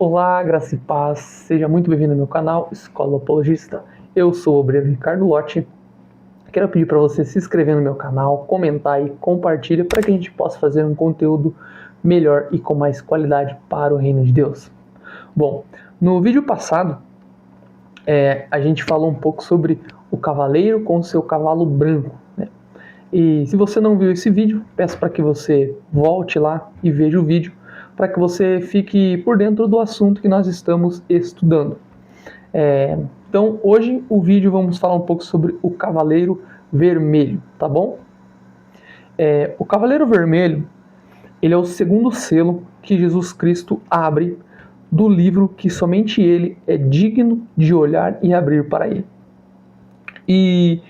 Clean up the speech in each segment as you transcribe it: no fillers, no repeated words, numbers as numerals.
Olá, graça e paz, seja muito bem-vindo ao meu canal Escola Apologista. Eu sou o obreiro Ricardo Lotti. Quero pedir para você se inscrever no meu canal, comentar e compartilhar para que a gente possa fazer um conteúdo melhor e com mais qualidade para o reino de Deus. Bom, no vídeo passado a gente falou um pouco sobre o cavaleiro com o seu cavalo branco, né? E se você não viu esse vídeo, peço para que você volte lá e veja o vídeo, para que você fique por dentro do assunto que nós estamos estudando. Então, hoje o vídeo vamos falar um pouco sobre o Cavaleiro Vermelho, tá bom? O Cavaleiro Vermelho, ele é o segundo selo que Jesus Cristo abre do livro que somente ele é digno de olhar e abrir para ele. E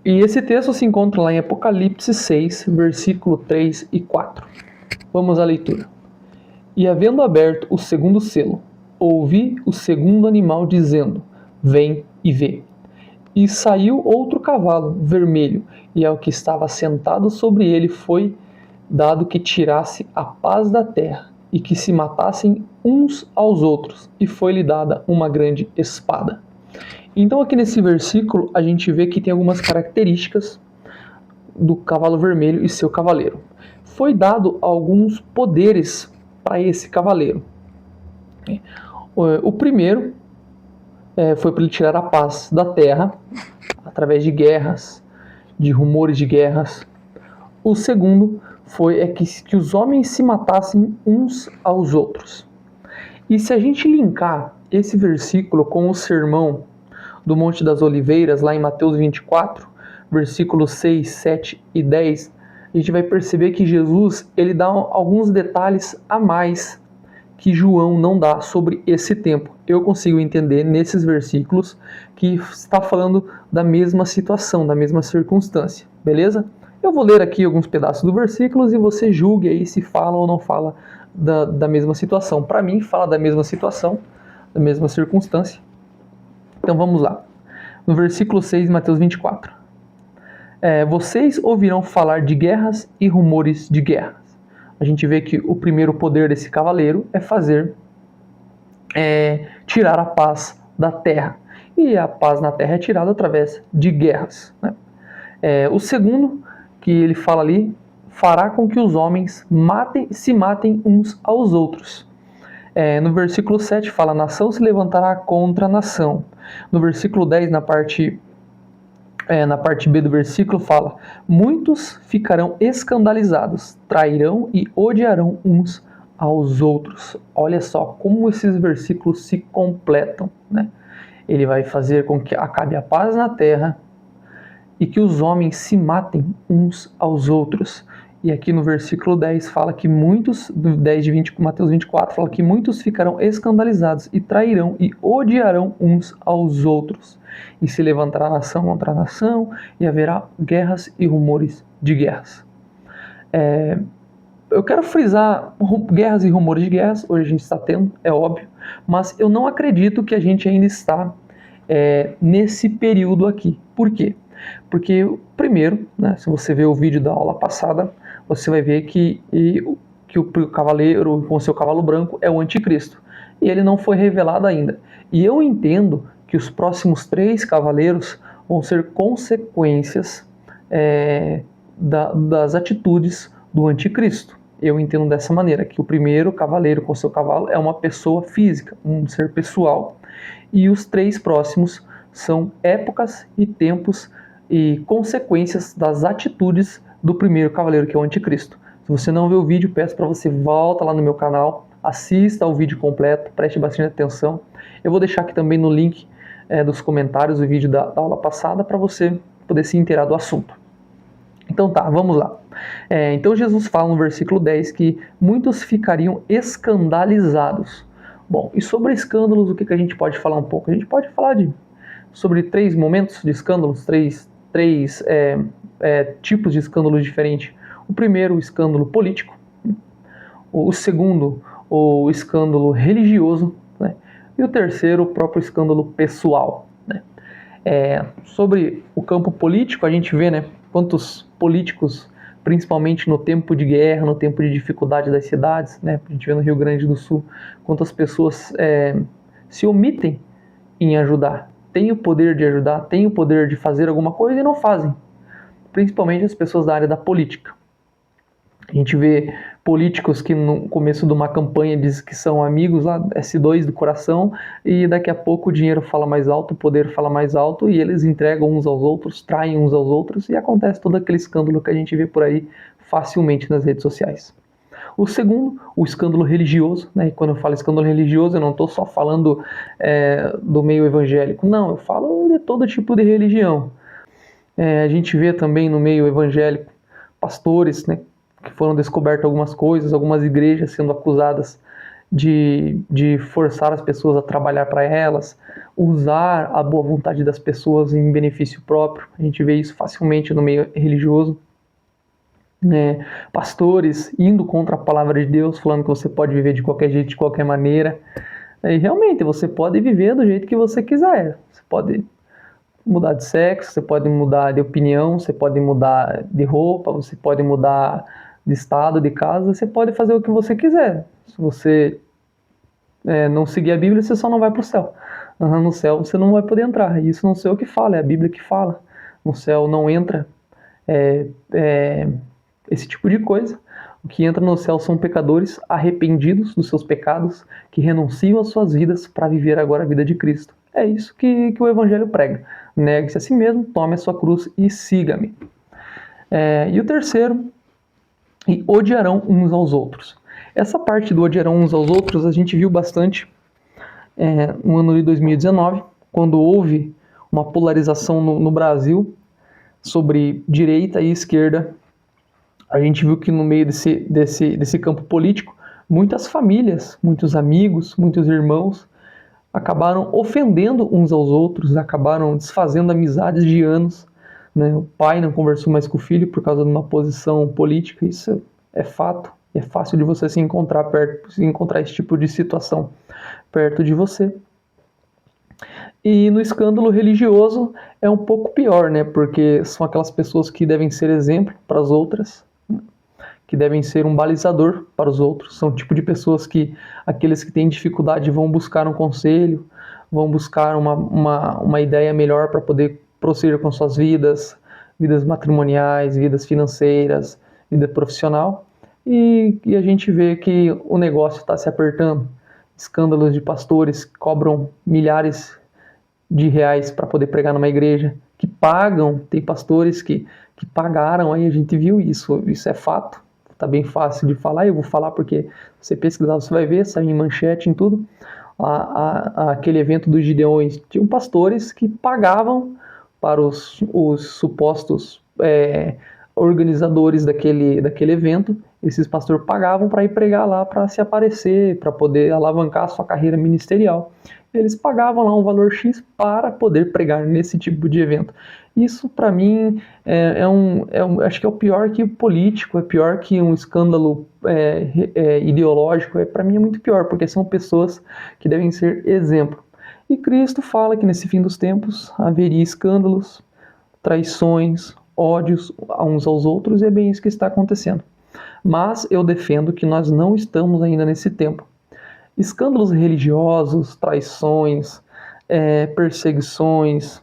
esse texto se encontra lá em Apocalipse 6, versículo 3 e 4. Vamos à leitura. E havendo aberto o segundo selo, ouvi o segundo animal dizendo: Vem e vê. E saiu outro cavalo vermelho, e ao que estava sentado sobre ele foi dado que tirasse a paz da terra, e que se matassem uns aos outros, e foi-lhe dada uma grande espada. Então aqui nesse versículo a gente vê que tem algumas características do cavalo vermelho e seu cavaleiro. Foi dado alguns poderes para esse cavaleiro. O primeiro foi para ele tirar a paz da terra, através de guerras, de rumores de guerras. O segundo foi que os homens se matassem uns aos outros. E se a gente linkar esse versículo com o sermão do Monte das Oliveiras, lá em Mateus 24, versículos 6, 7 e 10, a gente vai perceber que Jesus ele dá alguns detalhes a mais que João não dá sobre esse tempo. Eu consigo entender nesses versículos que está falando da mesma situação, da mesma circunstância, beleza? Eu vou ler aqui alguns pedaços do versículos e você julgue aí se fala ou não fala da mesma situação. Para mim, fala da mesma situação, da mesma circunstância. Então vamos lá. No versículo 6 de Mateus 24. Vocês ouvirão falar de guerras e rumores de guerras. A gente vê que o primeiro poder desse cavaleiro é tirar a paz da terra. E a paz na terra é tirada através de guerras, né? O segundo, que ele fala ali, fará com que os homens se matem uns aos outros. No versículo 7 fala, nação se levantará contra a nação. No versículo 10, na parte B do versículo, fala, muitos ficarão escandalizados, trairão e odiarão uns aos outros. Olha só como esses versículos se completam, né? Ele vai fazer com que acabe a paz na terra e que os homens se matem uns aos outros. E aqui no versículo 10 fala que muitos, do 10 de Mateus 24, fala que muitos ficarão escandalizados e trairão e odiarão uns aos outros. E se levantará nação contra nação e haverá guerras e rumores de guerras. Eu quero frisar guerras e rumores de guerras, hoje a gente está tendo, é óbvio, mas eu não acredito que a gente ainda está nesse período aqui. Por quê? Porque, primeiro, né, se você ver o vídeo da aula passada, você vai ver que o cavaleiro com seu cavalo branco é o anticristo. E ele não foi revelado ainda. E eu entendo que os próximos 3 cavaleiros vão ser consequências das atitudes do anticristo. Eu entendo dessa maneira, que o primeiro cavaleiro com seu cavalo é uma pessoa física, um ser pessoal. E os 3 próximos são épocas e tempos e consequências das atitudes do primeiro cavaleiro, que é o anticristo. Se você não viu o vídeo, peço para você volta lá no meu canal, assista ao vídeo completo, preste bastante atenção. Eu vou deixar aqui também no link dos comentários o vídeo da aula passada para você poder se inteirar do assunto. Então tá, vamos lá. Então Jesus fala no versículo 10 que muitos ficariam escandalizados. Bom, e sobre escândalos, o que a gente pode falar um pouco? A gente pode falar sobre 3 momentos de escândalos, três tipos de escândalos diferentes. O primeiro, o escândalo político. O segundo, o escândalo religioso, né? E o terceiro, o próprio escândalo pessoal, né? Sobre o campo político, a gente vê, né, quantos políticos principalmente no tempo de guerra, no tempo de dificuldade das cidades, né? A gente vê no Rio Grande do Sul quantas pessoas se omitem em ajudar, têm o poder de ajudar, têm o poder de fazer alguma coisa e não fazem, principalmente as pessoas da área da política. A gente vê políticos que no começo de uma campanha dizem que são amigos lá, S2 do coração, e daqui a pouco o dinheiro fala mais alto, o poder fala mais alto, e eles entregam uns aos outros, traem uns aos outros, e acontece todo aquele escândalo que a gente vê por aí facilmente nas redes sociais. O segundo, o escândalo religioso, né? E quando eu falo escândalo religioso, eu não estou só falando do meio evangélico, não, eu falo de todo tipo de religião. A gente vê também no meio evangélico pastores, né, que foram descobertas algumas coisas, algumas igrejas sendo acusadas de forçar as pessoas a trabalhar para elas, usar a boa vontade das pessoas em benefício próprio. A gente vê isso facilmente no meio religioso. Pastores indo contra a palavra de Deus, falando que você pode viver de qualquer jeito, de qualquer maneira. E realmente, você pode viver do jeito que você quiser. Você pode mudar de sexo, você pode mudar de opinião, você pode mudar de roupa, você pode mudar de estado, de casa, você pode fazer o que você quiser. Se você não seguir a Bíblia, você só não vai para o céu. No céu você não vai poder entrar. E isso não sei o que fala, é a Bíblia que fala. No céu não entra esse tipo de coisa. O que entra no céu são pecadores arrependidos dos seus pecados, que renunciam às suas vidas para viver agora a vida de Cristo. É isso que o Evangelho prega. Negue-se a si mesmo, tome a sua cruz e siga-me. E o terceiro, e odiarão uns aos outros. Essa parte do odiarão uns aos outros a gente viu bastante no ano de 2019, quando houve uma polarização no Brasil sobre direita e esquerda. A gente viu que no meio desse campo político, muitas famílias, muitos amigos, muitos irmãos acabaram ofendendo uns aos outros, acabaram desfazendo amizades de anos, né? O pai não conversou mais com o filho por causa de uma posição política. Isso é fato, é fácil de você se encontrar esse tipo de situação perto de você. E no escândalo religioso é um pouco pior, né? Porque são aquelas pessoas que devem ser exemplo para as outras, que devem ser um balizador para os outros. São o tipo de pessoas que aqueles que têm dificuldade vão buscar um conselho, vão buscar uma ideia melhor para poder prosseguir com suas vidas matrimoniais, vidas financeiras, vida profissional. E a gente vê que o negócio está se apertando. Escândalos de pastores que cobram milhares de reais para poder pregar numa igreja, que pagam, tem pastores que pagaram, aí a gente viu isso é fato. Tá bem fácil de falar, eu vou falar porque você pesquisar, você vai ver, sai em manchete, em tudo. Aquele evento dos Gideões, tinham pastores que pagavam para os supostos organizadores daquele evento. Esses pastores pagavam para ir pregar lá, para se aparecer, para poder alavancar a sua carreira ministerial. Eles pagavam lá um valor X para poder pregar nesse tipo de evento. Isso, para mim, acho que é o pior que o político, é pior que um escândalo ideológico. Para mim é muito pior, porque são pessoas que devem ser exemplo. E Cristo fala que nesse fim dos tempos haveria escândalos, traições, ódios uns aos outros, e é bem isso que está acontecendo. Mas eu defendo que nós não estamos ainda nesse tempo. Escândalos religiosos, traições, perseguições,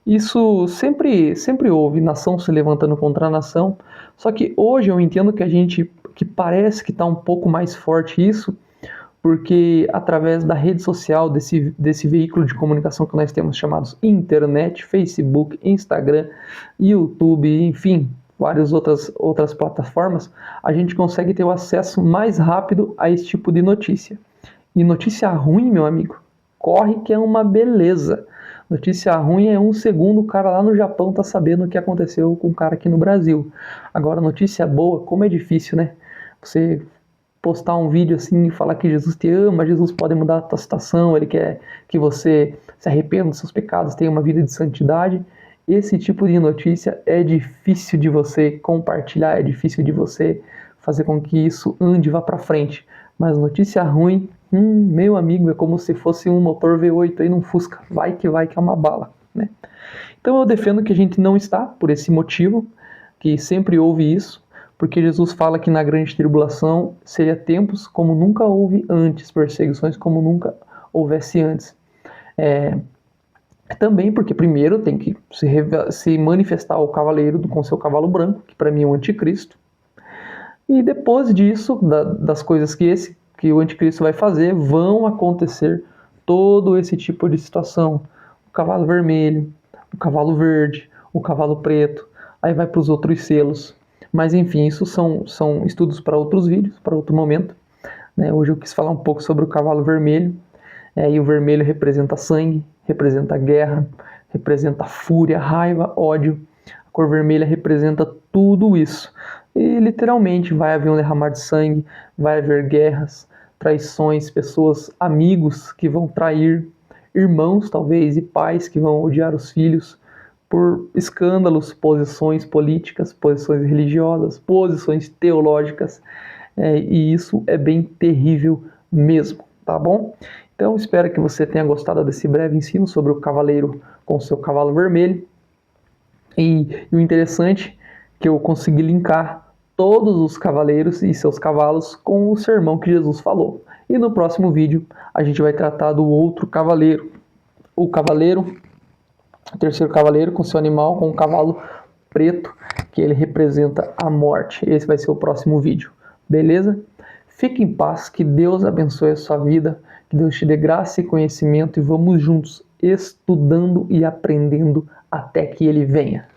isso sempre houve, nação se levantando contra a nação. Só que hoje eu entendo que parece que está um pouco mais forte isso, porque através da rede social, desse veículo de comunicação que nós temos chamados internet, Facebook, Instagram, YouTube, enfim, várias outras plataformas, a gente consegue ter o acesso mais rápido a esse tipo de notícia. E notícia ruim, meu amigo, corre que é uma beleza. Notícia ruim é 1 segundo, o cara lá no Japão tá sabendo o que aconteceu com o cara aqui no Brasil. Agora, notícia boa, como é difícil, né? Você postar um vídeo assim e falar que Jesus te ama, Jesus pode mudar a tua situação, Ele quer que você se arrependa dos seus pecados, tenha uma vida de santidade. Esse tipo de notícia é difícil de você compartilhar, é difícil de você fazer com que isso ande e vá para frente. Mas notícia ruim, meu amigo, é como se fosse um motor V8 aí num Fusca. Vai que é uma bala, né? Então eu defendo que a gente não está por esse motivo, que sempre houve isso. porque Jesus fala que na grande tribulação seria tempos como nunca houve antes, perseguições como nunca houvesse antes. Também porque primeiro tem que se manifestar o cavaleiro com seu cavalo branco, que para mim é o anticristo, e depois disso, das coisas que o anticristo vai fazer, vão acontecer todo esse tipo de situação. O cavalo vermelho, o cavalo verde, o cavalo preto, aí vai para os outros selos. Mas enfim, isso são estudos para outros vídeos, para outro momento. Hoje eu quis falar um pouco sobre o cavalo vermelho. E o vermelho representa sangue, representa guerra, representa fúria, raiva, ódio. A cor vermelha representa tudo isso. E literalmente vai haver um derramar de sangue, vai haver guerras, traições, pessoas, amigos que vão trair, irmãos talvez e pais que vão odiar os filhos por escândalos, posições políticas, posições religiosas, posições teológicas, e isso é bem terrível mesmo, tá bom? Então espero que você tenha gostado desse breve ensino sobre o cavaleiro com seu cavalo vermelho, e o interessante é que eu consegui linkar todos os cavaleiros e seus cavalos com o sermão que Jesus falou. E no próximo vídeo a gente vai tratar do outro cavaleiro, o terceiro cavaleiro com seu animal, com um cavalo preto, que ele representa a morte. Esse vai ser o próximo vídeo, beleza? Fique em paz, que Deus abençoe a sua vida, que Deus te dê graça e conhecimento, e vamos juntos estudando e aprendendo até que Ele venha.